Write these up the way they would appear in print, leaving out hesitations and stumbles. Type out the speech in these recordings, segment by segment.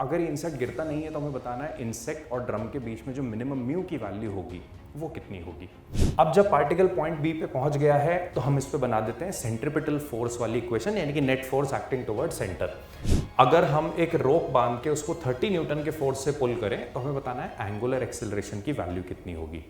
अगर ये इंसेक्ट गिरता नहीं है तो हमें बताना है इंसेक्ट और ड्रम के बीच में जो मिनिमम म्यू की वैल्यू होगी वो कितनी होगी। अब जब पार्टिकल पॉइंट बी पे पहुंच गया है तो हम इस पे बना देते हैं सेंट्रिपिटल फोर्स वाली इक्वेशन, यानी कि net force acting toward centre. अगर हम एक रोप बांध के उसको 30 न्यूटन के फोर्स से पुल करें तो हमें बताना है एंगुलर एक्सेलरेशन की वैल्यू कितनी होगी।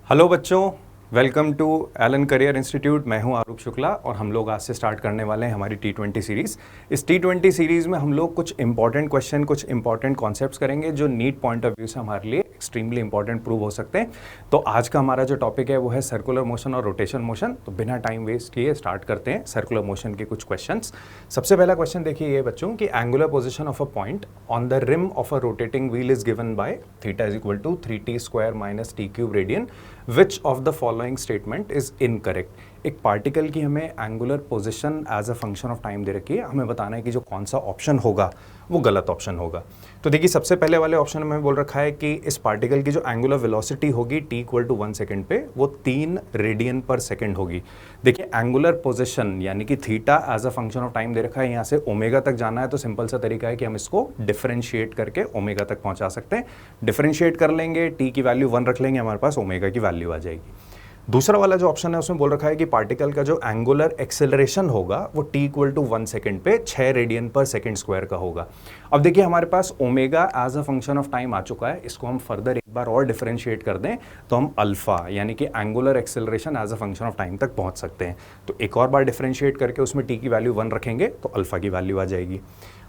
हेलो बच्चों, welcome to Allen career institute. मैं हूं आरूप शुक्ला और हम लोग आज से स्टार्ट करने वाले हैं हमारी T20 सीरीज़। इस T20 सीरीज़ में हम लोग कुछ इंपॉर्टेंट क्वेश्चन, कुछ इंपॉर्टेंट कॉन्सेप्ट्स करेंगे जो नीट पॉइंट ऑफ व्यू से हमारे लिए एक्सट्रीमली इंपॉर्टेंट प्रूव हो सकते हैं। तो आज का हमारा जो टॉपिक है वो है सर्कुलर मोशन और रोटेशन मोशन। तो बिना टाइम वेस्ट किए स्टार्ट करते हैं सर्कुलर मोशन के कुछ क्वेश्चन। सबसे पहला क्वेश्चन देखिए ये बच्चों कि angular position of a point on the rim of a rotating wheel is given by theta is equal to 3t² minus t³ radian. Which of the following statement is incorrect. एक particle की हमें angular position as a function of time दे रखी है, हमें बताना है कि जो कौन सा ऑप्शन होगा वो गलत ऑप्शन होगा। तो देखिए सबसे पहले वाले ऑप्शन में बोल रखा है कि इस पार्टिकल की जो एंगुलर वेलोसिटी होगी t इक्वल टू 1 सेकेंड पे वो 3 रेडियन पर सेकेंड होगी। देखिए एंगुलर पोजीशन यानी कि theta as a function of time दे रखा है, यहाँ से ओमेगा तक जाना है तो सिंपल सा तरीका है कि हम इसको डिफरेंशिएट करके ओमेगा तक पहुंचा सकते हैं। डिफरेंशिएट कर लेंगे, t की वैल्यू 1 रख लेंगे, हमारे पास ओमेगा की वैल्यू आ जाएगी। दूसरा वाला जो ऑप्शन है उसमें बोल रखा है कि पार्टिकल का जो एंगुलर एक्सेलरेशन होगा वो t इक्वल टू 1 सेकेंड पे 6 रेडियन पर सेकेंड स्क्वायर का होगा। अब देखिए हमारे पास omega as a function of time आ चुका है, इसको हम फर्दर एक बार और डिफरेंशिएट कर दें तो हम अल्फा यानी कि angular acceleration as a function of time तक पहुंच सकते हैं। तो एक और बार डिफरेंशिएट करके उसमें t की वैल्यू 1 रखेंगे तो अल्फा की वैल्यू आ जाएगी।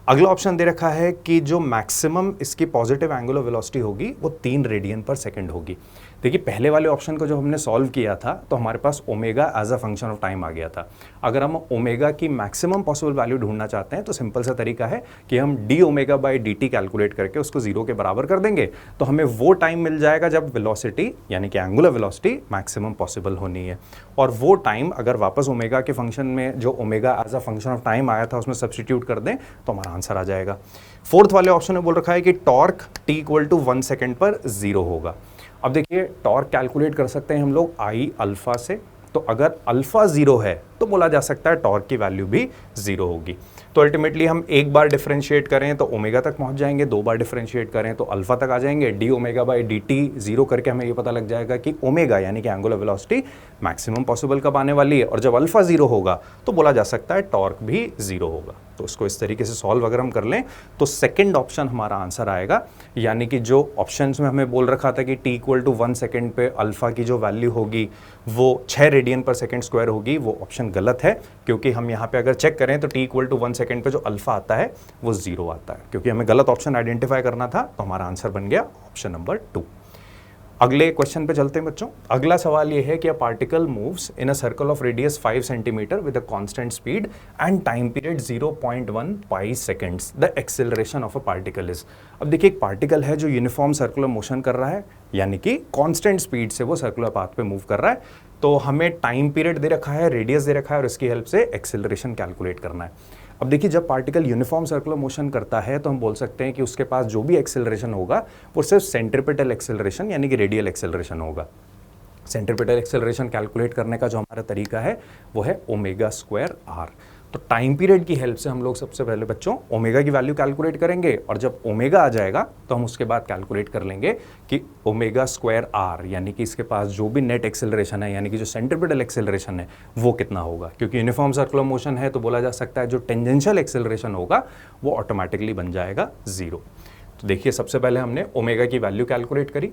अगला ऑप्शन दे रखा है कि जो मैक्सिमम इसकी पॉजिटिव एंगुलर वेलोसिटी होगी वो 3 रेडियन पर सेकेंड होगी। देखिए पहले वाले ऑप्शन को जो हमने सॉल्व किया था तो हमारे पास omega as a function of time आ गया था। अगर हम ओमेगा की मैक्सिमम पॉसिबल वैल्यू ढूंढना चाहते हैं तो सिंपल सा तरीका है कि हम D omega by D T calculate करके उसको 0 के बराबर कर देंगे तो हमें वो टाइम मिल जाएगा जब वेलोसिटी यानी कि एंगुलर वेलोसिटी मैक्सिमम पॉसिबल होनी है। और वो टाइम अगर वापस ओमेगा के फंक्शन में जो omega as a function of time आया था उसमें सब्स्टिट्यूट कर दें तो हमारा आंसर आ जाएगा। फोर्थ वाले ऑप्शन में बोल रखा है कि torque t equal to 1 second पर 0 होगा। अब देखिए टॉर्क कैलकुलेट कर सकते हैं हम लोग आई अल्फा से, तो अगर अल्फा 0 है तो बोला जा सकता है टॉर्क की वैल्यू भी 0 होगी। तो अल्टीमेटली हम एक बार डिफरेंशिएट करें तो ओमेगा तक पहुंच जाएंगे, 2 बार डिफरेंशिएट करें तो अल्फा तक आ जाएंगे। D omega by D T 0 करके हमें ये पता लग जाएगा कि ओमेगा यानी कि एंगुलर वेलोसिटी मैक्सिमम पॉसिबल कब आने वाली है, और जब अल्फा 0 होगा तो बोला जा सकता है टॉर्क भी 0 होगा। तो इसको इस तरीके से सॉल्व अगर हम कर लें तो सेकंड ऑप्शन हमारा आंसर आएगा, यानी कि जो ऑप्शंस में हमें बोल रखा था कि t इक्वल टू 1 सेकेंड पे अल्फा की जो वैल्यू होगी वो 6 रेडियन पर सेकेंड स्क्वायर होगी, वो ऑप्शन गलत है। क्योंकि हम यहाँ पे अगर चेक करें तो t इक्वल टू 1 सेकेंड पे जो अल्फा आता है वो 0 आता है। क्योंकि हमें गलत ऑप्शन आइडेंटिफाई करना था तो हमारा आंसर बन गया ऑप्शन नंबर 2। अगले क्वेश्चन पे चलते हैं बच्चों। अगला सवाल ये है कि a particle moves in a circle of radius 5 centimetre with a constant speed and time period 0.1 pi seconds, the acceleration of a particle is. अब देखिए एक पार्टिकल है जो यूनिफॉर्म सर्कुलर मोशन कर रहा है, यानी कि कांस्टेंट स्पीड से वो सर्कुलर पाथ पे मूव कर रहा है। तो हमें टाइम पीरियड दे रखा है, रेडियस दे रखा है और इसकी हेल्प से एक्सेलरेशन कैलकुलेट करना है। अब देखिए जब पार्टिकल यूनिफॉर्म सर्कुलर मोशन करता है तो हम बोल सकते हैं कि उसके पास जो भी एक्सेलरेशन होगा वो सिर्फ सेंट्रिपिटल एक्सेलरेशन यानी कि रेडियल एक्सेलरेशन होगा। सेंट्रिपिटल एक्सेलरेशन कैलकुलेट करने का जो हमारा तरीका है वो है ओमेगा स्क्वायर आर। तो टाइम पीरियड की हेल्प से हम लोग सबसे पहले बच्चों ओमेगा की वैल्यू कैलकुलेट करेंगे और जब ओमेगा आ जाएगा तो हम उसके बाद कैलकुलेट कर लेंगे कि ओमेगा स्क्वायर आर यानी कि इसके पास जो भी नेट एक्सेलरेशन है यानी कि जो सेंट्रिपिटल एक्सेलरेशन है वो कितना होगा। क्योंकि यूनिफॉर्म सर्कुलर मोशन है तो बोला जा सकता है जो टेंजेंशियल एक्सेलरेशन होगा वो ऑटोमेटिकली बन जाएगा 0। तो देखिए सबसे पहले हमने ओमेगा की वैल्यू कैलकुलेट करी,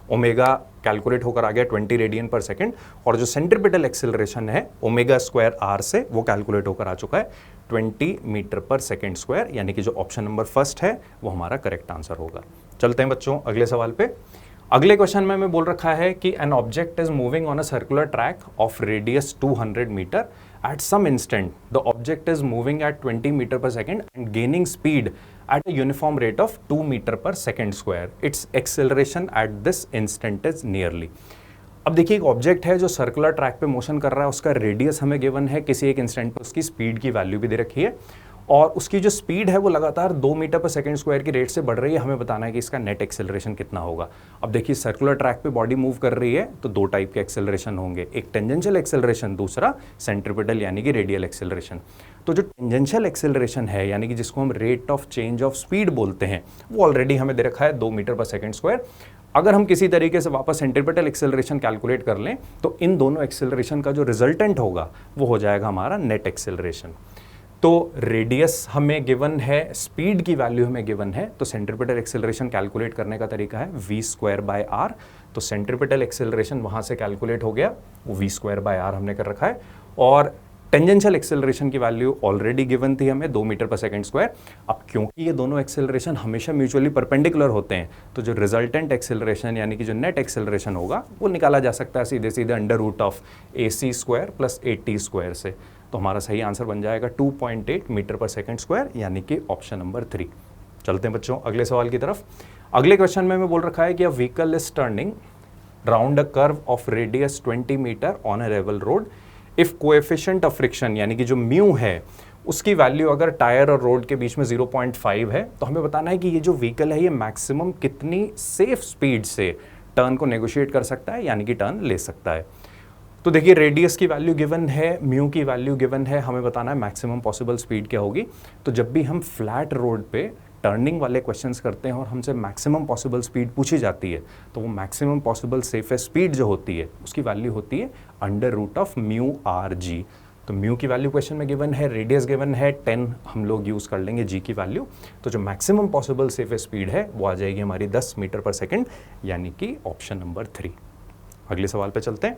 ओमेगा कैलकुलेट होकर आ गया 20 रेडियन पर सेकेंड, और जो सेंट्रिपिटल एक्सेलरेशन है ओमेगा स्क्वायर आर से वो कैलकुलेट होकर आ चुका है 20 मीटर पर सेकेंड स्क्वायर, यानी कि जो ऑप्शन नंबर फर्स्ट है वो हमारा करेक्ट आंसर होगा। चलते हैं बच्चों अगले सवाल पे। अगले क्वेश्चन में हमें बोल रखा है कि an object is moving on a circular track of radius 200 metre at some instant the object is moving at 20 meter per second and gaining speed at a uniform rate of 2 meter per second square. Its acceleration at this instant is nearly. अब देखिए एक object है जो circular track पे motion कर रहा है, उसका रेडियस हमें गिवन है, किसी एक इंस्टेंट पर उसकी स्पीड की वैल्यू भी दे रखी है और उसकी जो स्पीड है वो लगातार 2 मीटर पर सेकंड स्क्वायर की रेट से बढ़ रही है। हमें बताना है कि इसका नेट एक्सेलरेशन कितना होगा। अब देखिए सर्कुलर ट्रैक पे बॉडी मूव कर रही है तो दो टाइप के एक्सेलरेशन होंगे, एक टेंजेंशियल एक्सेलरेशन, दूसरा सेंट्रीपिटल यानी कि रेडियल एक्सेलरेशन। तो जो टेंजेंशियल एक्सेलरेशन है यानी कि जिसको हम rate of change of speed बोलते हैं, वो ऑलरेडी हमें दे रखा है 2 मीटर पर सेकंड स्क्वायर। अगर हम किसी तरीके से वापस सेंट्रीपिटल एक्सेलरेशन कैलकुलेट कर लें तो इन दोनों एक्सेलरेशन का जो रिजल्टेंट होगा वो हो जाएगा हमारा नेट एक्सेलरेशन। तो रेडियस हमें गिवन है, स्पीड की वैल्यू हमें गिवन है, तो सेंट्रीपिटल एक्सेलरेशन कैलकुलेट करने का तरीका है v²/r। तो सेंट्रीपिटल एक्सेलरेशन वहां से कैलकुलेट हो गया, वो v²/r हमने कर रखा है। और टेंजेंशियल एक्सेलरेशन की वैल्यू ऑलरेडी गिवन थी हमें 2 मीटर पर सेकंड स्क्वायर। अब क्योंकि ये दोनों एक्सेलरेशन हमेशा म्यूचुअली परपेंडिकुलर होते हैं तो जो रिजल्टेंट एक्सेलरेशन यानी कि जो नेट एक्सेलरेशन होगा वो निकाला जा सकता है सीधे सीधे √of ac² + 80² से। तो हमारा सही आंसर बन जाएगा 2.8 मीटर पर सेकंड स्क्वायर यानी कि ऑप्शन नंबर 3। चलते हैं बच्चों अगले सवाल की तरफ। अगले क्वेश्चन में बोल रखा है कि a vehicle is turning round a curve of radius 20 metre on a level road if coefficient of friction यानी कि जो म्यू है उसकी वैल्यू अगर टायर और रोड के बीच में 0.5 है, तो हमें बताना है कि ये जो व्हीकल है ये मैक्सिमम कितनी सेफ स्पीड से टर्न को नेगोशिएट कर सकता है यानी कि टर्न ले सकता है। तो देखिए रेडियस की वैल्यू गिवन है, म्यू की वैल्यू गिवन है, हमें बताना है मैक्सिमम पॉसिबल स्पीड क्या होगी। तो जब भी हम फ्लैट रोड पे टर्निंग वाले क्वेश्चंस करते हैं और हमसे मैक्सिमम पॉसिबल स्पीड पूछी जाती है तो वो मैक्सिमम पॉसिबल सेफेस्ट स्पीड जो होती है उसकी वैल्यू होती है √of μrg। तो म्यू की वैल्यू क्वेश्चन में गिवन है, रेडियस गिवन है 10, हम लोग यूज कर लेंगे जी की वैल्यू। तो जो मैक्सिमम पॉसिबल सेफेस्ट स्पीड है वो आ जाएगी हमारी 10 मीटर पर सेकेंड यानी कि ऑप्शन नंबर 3। अगले सवाल पे चलते हैं।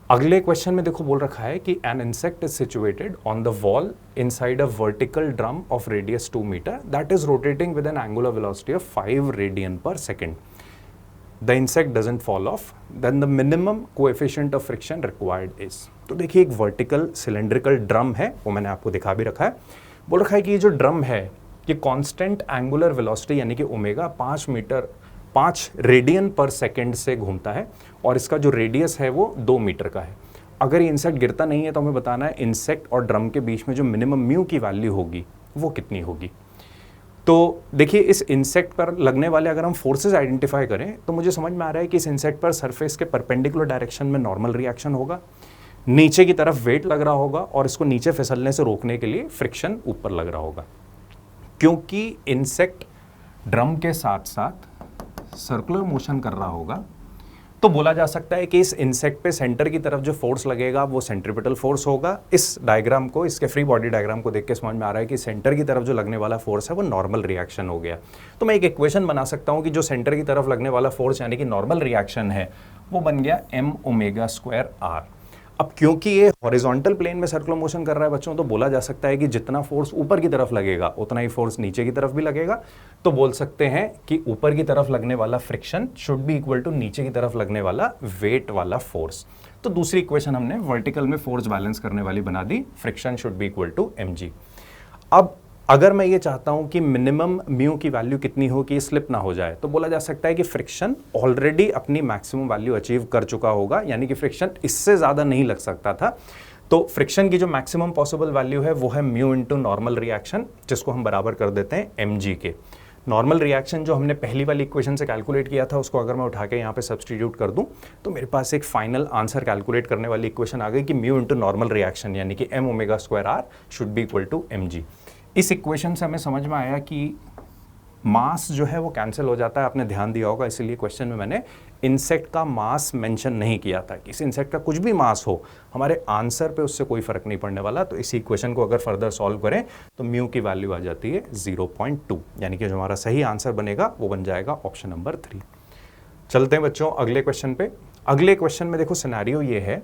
अगले क्वेश्चन में देखो बोल रखा है कि an insect is situated on the wall inside a vertical drum of radius 2 metre that is rotating with an angular velocity of 5 radian per second. The insect doesn't fall off, then the minimum coefficient of friction required is. तो देखिए एक vertical cylindrical drum है, वो मैंने आपको दिखा भी रखा है। बोल रखा है कि ये जो ड्रम है ये कांस्टेंट एंगुलर वेलोसिटी यानी कि ओमेगा 5 रेडियन पर सेकेंड से घूमता है और इसका जो रेडियस है वो 2 मीटर का है। अगर ये इंसेक्ट गिरता नहीं है तो हमें बताना है इंसेक्ट और ड्रम के बीच में जो मिनिमम म्यू की वैल्यू होगी वो कितनी होगी। तो देखिए इस इंसेक्ट पर लगने वाले अगर हम फोर्सेस आइडेंटिफाई करें तो मुझे समझ में आ रहा है कि इस इंसेक्ट पर सरफेस के परपेंडिकुलर डायरेक्शन में नॉर्मल रिएक्शन होगा, नीचे की तरफ वेट लग रहा होगा और इसको नीचे फिसलने से रोकने के लिए फ्रिक्शन ऊपर लग रहा होगा। क्योंकि इंसेक्ट ड्रम के साथ साथ सर्कुलर मोशन कर रहा होगा तो बोला जा सकता है कि इस इंसेक्ट पे सेंटर की तरफ जो फोर्स लगेगा वो सेंट्रीपिटल फोर्स होगा। इस डायग्राम को, इसके फ्री बॉडी डायग्राम को देख के समझ में आ रहा है कि सेंटर की तरफ जो लगने वाला फोर्स है वो नॉर्मल रिएक्शन हो गया। तो मैं एक इक्वेशन बना सकता हूं कि जो सेंटर की तरफ लगने वाला फोर्स यानी कि नॉर्मल रिएक्शन है वो बन गया m⍵²r। अब क्योंकि ये हॉरिजॉन्टल प्लेन में सर्कुलर मोशन कर रहा है बच्चों, तो बोला जा सकता है कि जितना फोर्स ऊपर की तरफ लगेगा उतना ही फोर्स नीचे की तरफ भी लगेगा। तो बोल सकते हैं कि ऊपर की तरफ लगने वाला friction should be equal to नीचे की तरफ लगने वाला वेट वाला फोर्स। तो दूसरी इक्वेशन हमने वर्टिकल में फोर्स बैलेंस करने वाली बना दी, friction should be equal to mg। अब अगर मैं ये चाहता हूं कि मिनिमम म्यू की वैल्यू कितनी हो कि स्लिप ना हो जाए, तो बोला जा सकता है कि फ्रिक्शन ऑलरेडी अपनी मैक्सिमम वैल्यू अचीव कर चुका होगा, यानी कि फ्रिक्शन इससे ज़्यादा नहीं लग सकता था। तो फ्रिक्शन की जो मैक्सिमम पॉसिबल वैल्यू है वो है म्यू इंटू नॉर्मल रिएक्शन, जिसको हम बराबर कर देते हैं mg के। नॉर्मल रिएक्शन जो हमने पहली वाली इक्वेशन से कैलकुलेट किया था उसको अगर मैं उठा के यहाँ पे सब्सटीट्यूट कर दूं तो मेरे पास एक फाइनल आंसर कैलकुलेट करने वाली इक्वेशन आ गई कि म्यू इंटू नॉर्मल रिएक्शन यानी कि m⍵²r should be equal to mg। इस इक्वेशन से हमें समझ में आया कि मास जो है वो कैंसिल हो जाता है, आपने ध्यान दिया होगा, इसीलिए क्वेश्चन में मैंने इंसेक्ट का मास मेंशन नहीं किया था कि इस इंसेक्ट का कुछ भी मास हो हमारे आंसर पे उससे कोई फर्क नहीं पड़ने वाला। तो इसी इक्वेशन को अगर फर्दर सॉल्व करें तो म्यू की वैल्यू आ जाती है 0.2, यानी कि जो हमारा सही आंसर बनेगा वो बन जाएगा ऑप्शन नंबर 3। चलते हैं बच्चों अगले क्वेश्चन पे। अगले क्वेश्चन में देखो सिनेरियो ये है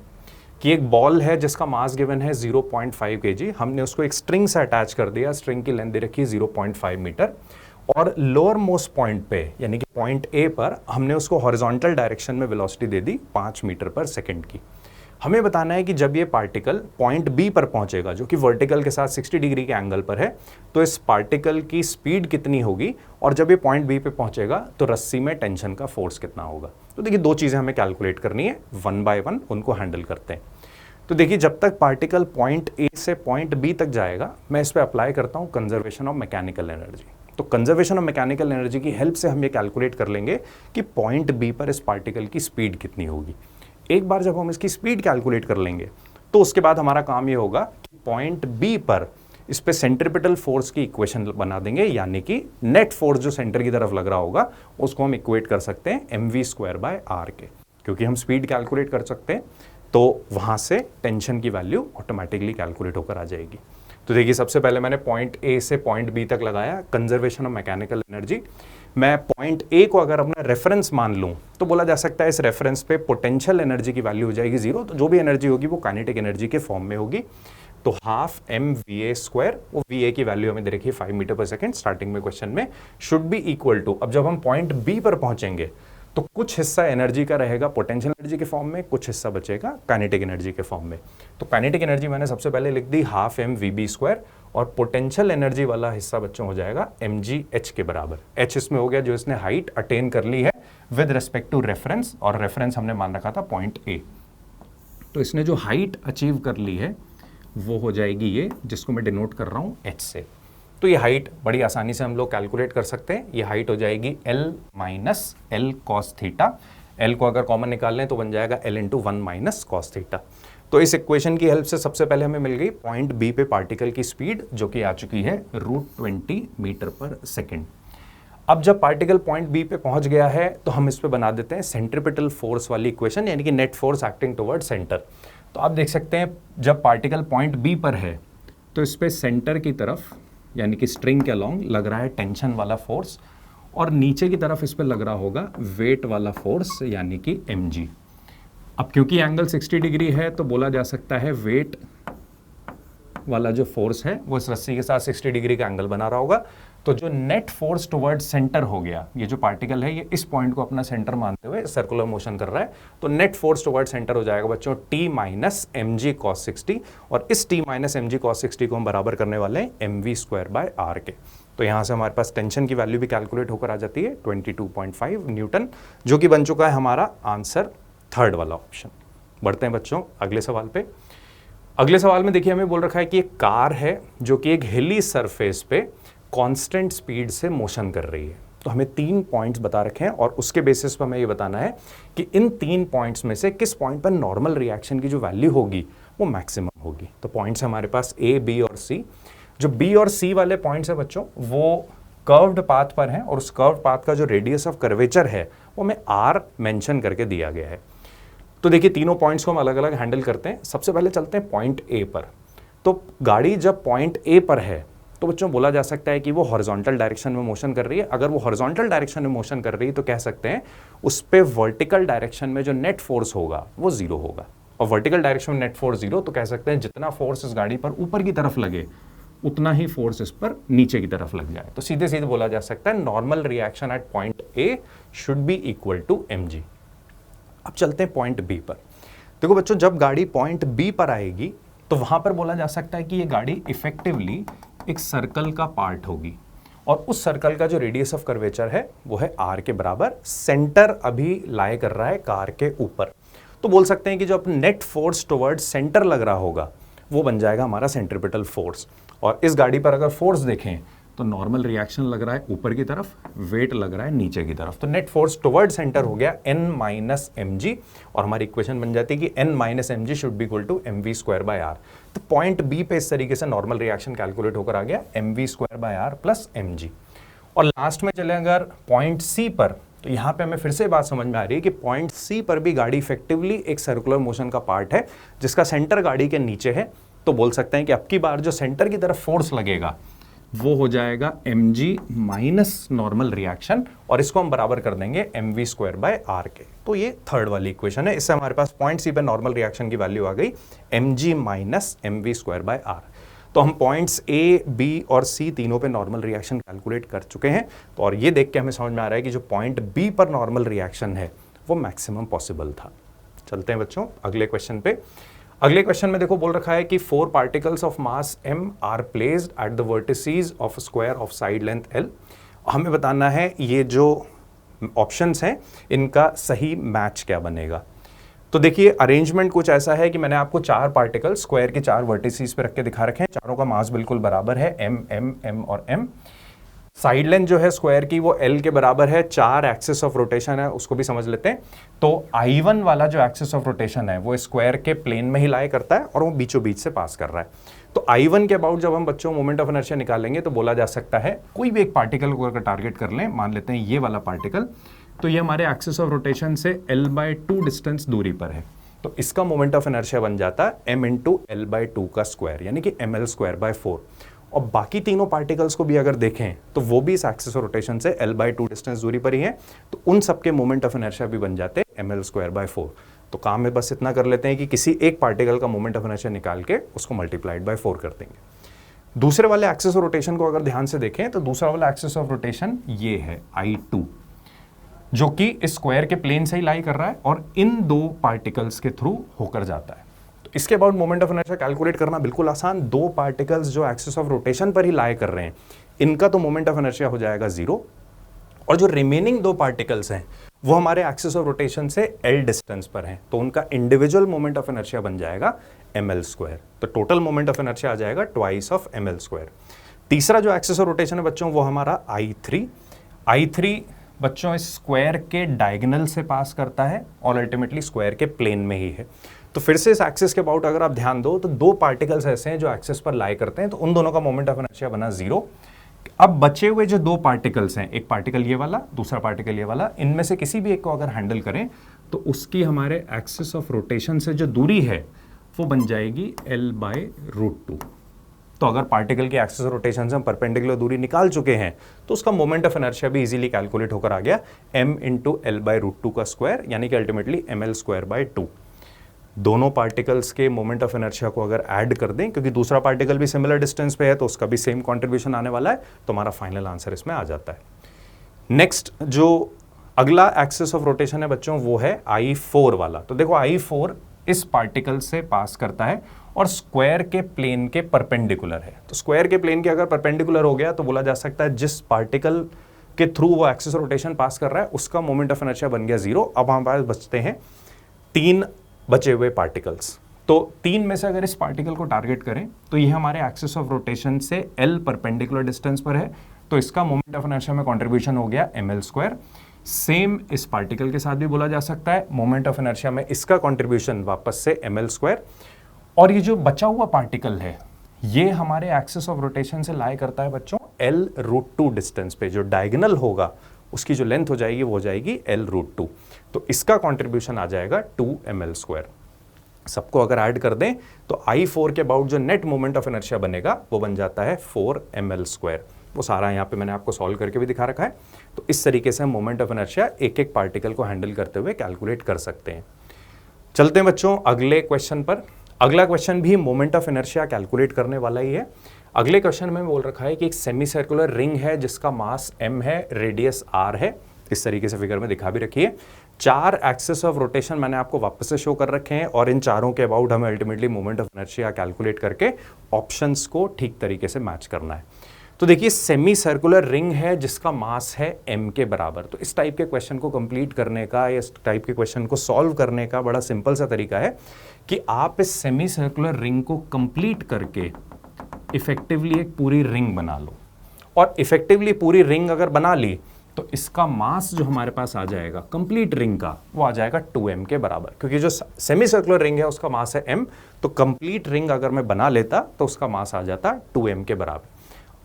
कि एक बॉल है जिसका मास गिवन है 0.5 kg, हमने उसको एक स्ट्रिंग से अटैच कर दिया, स्ट्रिंग की लेंथ दे रखी है 0.5 मीटर और लोअर मोस्ट पॉइंट पे यानी कि पॉइंट ए पर हमने उसको हॉरिजॉन्टल डायरेक्शन में वेलोसिटी दे दी 5 मीटर पर सेकंड की। हमें बताना है कि जब ये पार्टिकल पॉइंट बी पर पहुंचेगा जो कि वर्टिकल के साथ 60 डिग्री के एंगल पर है, तो इस पार्टिकल की स्पीड कितनी होगी और जब ये पॉइंट बी पे पहुंचेगा तो रस्सी में टेंशन का फोर्स कितना होगा। तो देखिए दो चीज़ें हमें कैलकुलेट करनी है, 1 बाय 1 उनको हैंडल करते हैं। तो देखिए जब तक पार्टिकल पॉइंट ए से पॉइंट बी तक जाएगा, मैं इस पर अप्लाई करता हूँ कंजर्वेशन ऑफ मैकेनिकल एनर्जी। तो कंजर्वेशन ऑफ मैकेनिकल एनर्जी की हेल्प से हम ये कैलकुलेट कर लेंगे कि पॉइंट बी पर इस पार्टिकल की स्पीड कितनी होगी। एक बार जब हम इसकी स्पीड कैलकुलेट कर लेंगे तो उसके बाद हमारा काम ये होगा कि पॉइंट बी पर इस पे सेंट्रिपिटल फोर्स की इक्वेशन बना देंगे, यानी कि नेट फोर्स जो सेंटर की तरफ लग रहा होगा उसको हम इक्वेट कर सकते हैं mv²/r के, क्योंकि हम स्पीड कैलकुलेट कर सकते हैं तो वहां से टेंशन की वैल्यू ऑटोमेटिकली कैलकुलेट होकर आ जाएगी। तो देखिए सबसे पहले मैंने पॉइंट ए से पॉइंट बी तक लगाया कंजर्वेशन ऑफ मैकेनिकल एनर्जी। मैं पॉइंट ए को अगर अपना रेफरेंस मान लूं तो बोला जा सकता है इस रेफरेंस पे पोटेंशियल एनर्जी की वैल्यू हो जाएगी 0, तो जो भी एनर्जी होगी वो काइनेटिक एनर्जी के फॉर्म में होगी। तो हाफ mva², वो va की वैल्यू हमें दे रखी है 5 मीटर पर सेकेंड स्टार्टिंग में क्वेश्चन में, शुड बी इक्वल टू, अब जब हम पॉइंट बी पर पहुंचेंगे तो कुछ हिस्सा एनर्जी का रहेगा पोटेंशियल एनर्जी के फॉर्म में, कुछ हिस्सा बचेगा काइनेटिक एनर्जी के फॉर्म में। तो काइनेटिक एनर्जी मैंने सबसे पहले लिख दी हाफ mvb², और पोटेंशियल एनर्जी वाला हिस्सा बच्चों हो जाएगा mgh के बराबर। h इसमें हो गया जो इसने हाइट अटेन कर ली है विद रिस्पेक्ट टू रेफरेंस, और रेफरेंस हमने मान रखा था पॉइंट ए। तो इसने जो हाइट अचीव कर ली है वो हो जाएगी ये, जिसको मैं डिनोट कर रहा हूँ h से। तो ये हाइट बड़ी आसानी से हम लोग कैलकुलेट कर सकते हैं। ये हाइट हो जाएगी L minus L cos theta. L को अगर कॉमन निकाल लें तो बन जाएगा L into 1 minus cos theta. तो इस इक्वेशन की हेल्प से सबसे पहले हमें मिल गई पॉइंट बी पे पार्टिकल की स्पीड, जो कि आ चुकी है √20 मीटर पर सेकेंड। अब जब पार्टिकल पॉइंट बी पे पहुंच गया है तो हम इस पे बना देते हैं सेंट्रिपिटल फोर्स वाली इक्वेशन, यानी कि net force acting toward centre. तो आप देख सकते हैं जब पार्टिकल पॉइंट बी पर है तो इस पे सेंटर की तरफ, यानी कि स्ट्रिंग के अलोंग लग रहा है टेंशन वाला फोर्स, और नीचे की तरफ इस पे लग रहा होगा वेट वाला फोर्स, यानी कि mg। अब क्योंकि एंगल 60 डिग्री है तो बोला जा सकता है वेट वाला जो फोर्स है वो इस रस्सी के साथ 60 डिग्री का एंगल बना रहा होगा। तो जो नेट फोर्स टुवर्ड सेंटर हो गया, ये जो पार्टिकल है ये इस पॉइंट को अपना सेंटर मानते हुए सर्कुलर मोशन कर रहा है, तो नेट फोर्स टुवर्ड सेंटर हो जाएगा बच्चों t माइनस mg cos 60, और इस t माइनस mg cos 60 को हम बराबर करने वाले हैं mv²/r के। तो यहाँ से हमारे पास टेंशन की वैल्यू भी कैलकुलेट होकर आ जाती है 22.5 न्यूटन, जो कि बन चुका है हमारा आंसर थर्ड वाला ऑप्शन। बढ़ते हैं बच्चों अगले सवाल पे। अगले सवाल में देखिए हमें बोल रखा है कि एक कार है जो कि एक हिली सरफेस पे कांस्टेंट स्पीड से मोशन कर रही है। तो हमें 3 पॉइंट्स बता रखे हैं और उसके बेसिस पर हमें ये बताना है कि इन 3 पॉइंट्स में से किस पॉइंट पर नॉर्मल रिएक्शन की जो वैल्यू होगी वो मैक्सिमम होगी। तो पॉइंट्स हमारे पास ए, बी और सी। जो बी और सी वाले पॉइंट्स है बच्चों वो कर्व्ड पाथ पर हैं, और उस कर्व्ड पाथ का जो रेडियस ऑफ कर्वेचर है वो हमें आर मेंशन करके दिया गया है। तो देखिए तीनों पॉइंट्स को हम अलग अलग हैंडल करते हैं। सबसे पहले चलते हैं पॉइंट ए पर। तो गाड़ी जब पॉइंट ए पर है तो बच्चों बोला जा सकता है कि वो हॉरिजॉन्टल डायरेक्शन में मोशन कर रही है। अगर वो हॉरिजॉन्टल डायरेक्शन में मोशन कर रही है तो कह सकते हैं उस पे वर्टिकल डायरेक्शन में जो नेट फोर्स होगा वो 0 होगा, और वर्टिकल डायरेक्शन में नेट फोर्स 0, तो कह सकते हैं जितना फोर्स इस गाड़ी पर ऊपर की तरफ लगे उतना ही फोर्स इस पर नीचे की तरफ लग जाए। तो सीधे सीधे बोला जा सकता है normal reaction at point A should be equal to mg। अब चलते हैं पॉइंट बी पर। देखो बच्चों जब गाड़ी पॉइंट बी पर आएगी तो वहां पर बोला जा सकता है कि ये गाड़ी इफेक्टिवली एक सर्कल का पार्ट होगी, और उस सर्कल का जो रेडियस ऑफ कर्वेचर है वो है r के बराबर। सेंटर अभी लाई कर रहा है कार के ऊपर, तो बोल सकते हैं कि जो नेट फोर्स टुवर्ड सेंटर लग रहा होगा वो बन जाएगा हमारा सेंट्रिपिटल फोर्स। और इस गाड़ी पर अगर फोर्स देखें तो नॉर्मल रिएक्शन लग रहा है ऊपर की तरफ, वेट लग रहा है नीचे की तरफ, तो नेट फोर्स टुवर्ड सेंटर हो गया n माइनस mg, और हमारी इक्वेशन बन जाती है कि n minus mg should be equal to mv²/r। तो पॉइंट बी पे इस तरीके से नॉर्मल रिएक्शन कैलकुलेट होकर आ गया mv²/r प्लस mg। और लास्ट में चले अगर पॉइंट सी पर, तो यहाँ पे हमें फिर से बात समझ में आ रही है कि पॉइंट सी पर भी गाड़ी इफेक्टिवली एक सर्कुलर मोशन का पार्ट है जिसका सेंटर गाड़ी के नीचे है। तो बोल सकते हैं कि अब की बार जो सेंटर की तरफ फोर्स लगेगा वो हो जाएगा mg माइनस नॉर्मल रिएक्शन, और इसको हम बराबर कर देंगे mv²/r के। तो ये थर्ड वाली इक्वेशन है। इससे हमारे पास पॉइंट सी पे नॉर्मल रिएक्शन की वैल्यू आ गई mg माइनस mv²/r। तो हम पॉइंट्स ए, बी और सी तीनों पे नॉर्मल रिएक्शन कैलकुलेट कर चुके हैं। तो और ये देख के हमें समझ में आ रहा है कि जो पॉइंट बी पर नॉर्मल रिएक्शन है वो मैक्सिमम पॉसिबल था। चलते हैं बच्चों अगले क्वेश्चन पे। अगले क्वेश्चन में देखो बोल रखा है कि 4 particles of mass m are placed at the vertices of square of side length l। हमें बताना है ये जो ऑप्शंस हैं इनका सही मैच क्या बनेगा। तो देखिए अरेंजमेंट कुछ ऐसा है कि मैंने आपको 4 पार्टिकल स्क्वायर के 4 वर्टिसेस पे रख के दिखा रखे हैं, चारों का मास बिल्कुल बराबर है, m m m और m। साइड लेंथ जो है स्क्वायर की वो L के बराबर है, 4 एक्सिस ऑफ रोटेशन है, उसको भी समझ लेते हैं। तो I1 वाला जो एक्सिस ऑफ रोटेशन है वो स्क्वायर के प्लेन में ही लाई करता है और वो बीचों बीच से पास कर रहा है। तो I1 के अबाउट जब हम बच्चों मोमेंट ऑफ इनर्शिया निकालेंगे तो बोला जा सकता है कोई भी एक पार्टिकल को अगर टारगेट कर लें, मान लेते हैं ये वाला पार्टिकल, तो ये हमारे एक्सिस ऑफ रोटेशन से L/2 डिस्टेंस दूरी पर है, तो इसका मोमेंट ऑफ इनर्शिया बन जाता है m इंटू L/2 का स्क्वायर, यानी कि mL²/4। और बाकी तीनों पार्टिकल्स को भी अगर देखें तो वो भी इस एक्सिस ऑफ रोटेशन से L/2 डिस्टेंस दूरी पर ही है, तो उन सबके मोमेंट ऑफ इनर्शिया भी बन जाते हैं mL²/4। तो काम में बस इतना कर लेते हैं कि किसी एक पार्टिकल का मोमेंट ऑफ इनर्शिया निकाल के उसको मल्टीप्लाइड बाय 4 कर देंगे। दूसरे वाले एक्सिस ऑफ रोटेशन को अगर ध्यान से देखें तो दूसरा वाला एक्सिस ऑफ रोटेशन ये है I2, जो कि इस स्क्वायर के प्लेन से ही लाई कर रहा है और इन दो पार्टिकल्स के थ्रू होकर जाता है। तो इसके about moment of inertia calculate करना बिल्कुल आसान। दो पार्टिकल्स जो एक्सिस ऑफ रोटेशन पर ही लाई कर रहे हैं, इनका तो मोमेंट ऑफ इनर्शिया हो जाएगा 0, और जो रिमेनिंग दो पार्टिकल्स हैं वो हमारे एक्सिस ऑफ रोटेशन से L डिस्टेंस पर हैं, तो उनका इंडिविजुअल मोमेंट ऑफ इनर्शिया बन जाएगा mL²। तो टोटल मोमेंट ऑफ इनर्शिया आ जाएगा ट्वाइस ऑफ mL²। तीसरा जो एक्सिस ऑफ रोटेशन है बच्चों वो हमारा I3 बच्चों इस स्क्वायर के डायगोनल से पास करता है और अल्टीमेटली स्क्वायर के प्लेन में ही है। तो फिर से इस एक्सिस के अबाउट अगर आप ध्यान दो तो दो पार्टिकल्स ऐसे हैं जो एक्सिस पर लाई करते हैं, तो उन दोनों का मोमेंट ऑफ इनर्शिया बना 0। अब बचे हुए जो दो पार्टिकल्स हैं, एक पार्टिकल ये वाला, दूसरा पार्टिकल ये वाला, इनमें से किसी भी एक को अगर हैंडल करें तो उसकी हमारे एक्सिस ऑफ रोटेशन से जो दूरी है वो बन जाएगी L/√2। तो अगर पार्टिकल की एक्सिस ऑफ रोटेशन से हम परपेंडिकुलर दूरी निकाल चुके हैं तो उसका मोमेंट ऑफ इनर्शिया भी इजीली कैलकुलेट होकर आ गया, m इंटू L/√2 का स्क्वायर, यानी कि अल्टीमेटली mL²/2। दोनों पार्टिकल्स के मोमेंट ऑफ इनर्शिया को अगर ऐड कर दें, क्योंकि दूसरा पार्टिकल भी सिमिलर डिस्टेंस पे है तो उसका भी सेम कंट्रीब्यूशन आने वाला है, तो हमारा फाइनल आंसर इसमें आ जाता है। नेक्स्ट जो अगला एक्सिस ऑफ रोटेशन है बच्चों वो है I4 वाला। तो देखो I4 इस पार्टिकल से पास करता है और स्क्वायर के प्लेन के परपेंडिकुलर है। तो स्क्वायर के प्लेन के अगर परपेंडिकुलर हो गया तो बोला जा सकता है जिस पार्टिकल के थ्रू वो एक्सिस ऑफ रोटेशन पास कर रहा है उसका मोमेंट ऑफ इनर्शिया बन गया 0। अब हमारे पास बचते हैं 3 बचे हुए पार्टिकल्स। तो 3 में से अगर इस पार्टिकल को टारगेट करें तो ये हमारे एक्सिस ऑफ रोटेशन से L परपेंडिकुलर डिस्टेंस पर है, तो इसका मोमेंट ऑफ इनर्शिया में कंट्रीब्यूशन हो गया mL²। सेम इस पार्टिकल के साथ भी बोला जा सकता है, मोमेंट ऑफ इनर्शिया में इसका कंट्रीब्यूशन वापस से mL²। और ये जो बचा हुआ पार्टिकल है ये हमारे एक्सिस ऑफ रोटेशन से लाई करता है बच्चों L√2 डिस्टेंस पे, जो डायगोनल होगा उसकी जो लेंथ हो जाएगी वो हो जाएगी L√2। तो इसका कंट्रीब्यूशन आ जाएगा 2mL²। सबको अगर ऐड कर दें तो I4 के अबाउट जो नेट मोमेंट ऑफ इनर्शिया बनेगा वो बन जाता है 4mL²। वो सारा यहाँ पे मैंने आपको सॉल्व करके भी दिखा रखा है। तो इस तरीके से हम मोमेंट ऑफ इनर्शिया एक एक पार्टिकल को हैंडल करते हुए कैलकुलेट कर सकते हैं। चलते हैं बच्चों अगले क्वेश्चन पर। अगला क्वेश्चन भी मोमेंट ऑफ इनर्शिया कैलकुलेट करने वाला ही है। अगले क्वेश्चन में बोल रखा है कि एक सेमी सर्कुलर रिंग है जिसका मास m है, रेडियस r है। इस तरीके से फिगर में दिखा भी रखिए। 4 एक्सिस ऑफ रोटेशन मैंने आपको वापस से शो कर रखे हैं और इन चारों के अबाउट हमें ultimately moment of inertia calculate करके ऑप्शंस को ठीक तरीके से मैच करना है। तो देखिए सेमी सर्कुलर रिंग है जिसका मास है m के बराबर। तो इस टाइप के क्वेश्चन को कंप्लीट करने का या इस टाइप के क्वेश्चन को सॉल्व करने का बड़ा सिंपल सा तरीका है कि आप इस सेमी सर्कुलर रिंग को कंप्लीट करके इफेक्टिवली एक पूरी रिंग बना लो। और इफेक्टिवली पूरी रिंग अगर बना ली तो इसका मास जो हमारे पास आ जाएगा कंप्लीट रिंग का वो आ जाएगा 2m के बराबर, क्योंकि जो सेमी सर्कुलर रिंग है उसका मास है m। तो कंप्लीट रिंग अगर मैं बना लेता तो उसका मास आ जाता 2m के बराबर।